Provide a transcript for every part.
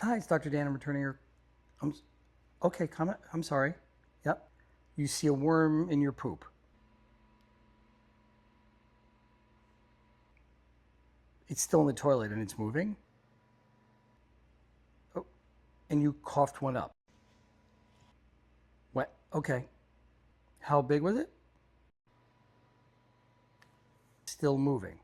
Hi, it's Dr. Dan. I'm returning your. I'm okay. Comment. I'm sorry. Yep. You see a worm in your poop. It's still in the toilet and it's moving. Oh, and you coughed one up. What? Okay. How big was it? Still moving.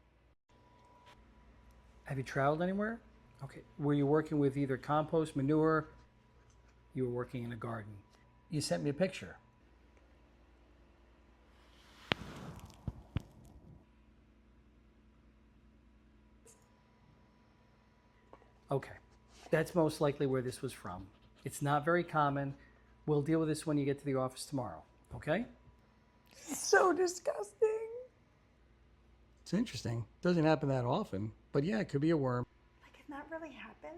Have you traveled anywhere? Okay. Were you working with either compost, manure? You were working in a garden. You sent me a picture. Okay. That's most likely where this was from. It's not very common. We'll deal with this when you get to the office tomorrow. Okay? So disgusting. It's interesting. Doesn't happen that often, but yeah, it could be a worm. Like, can that really happen?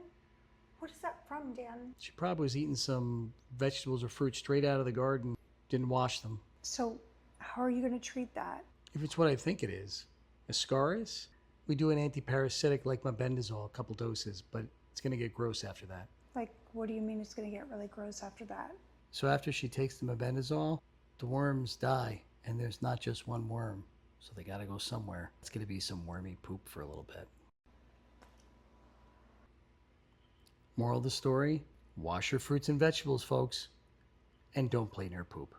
What is that from, Dan? She probably was eating some vegetables or fruit straight out of the garden, didn't wash them. So, how are you going to treat that? If it's what I think it is, Ascaris, we do an antiparasitic like mebendazole, a couple doses, but it's going to get gross after that. Like, what do you mean it's going to get really gross after that? So after she takes the mebendazole, the worms die, and there's not just one worm. So they got to go somewhere. It's going to be some wormy poop for a little bit. Moral of the story, wash your fruits and vegetables, folks, and don't play near poop.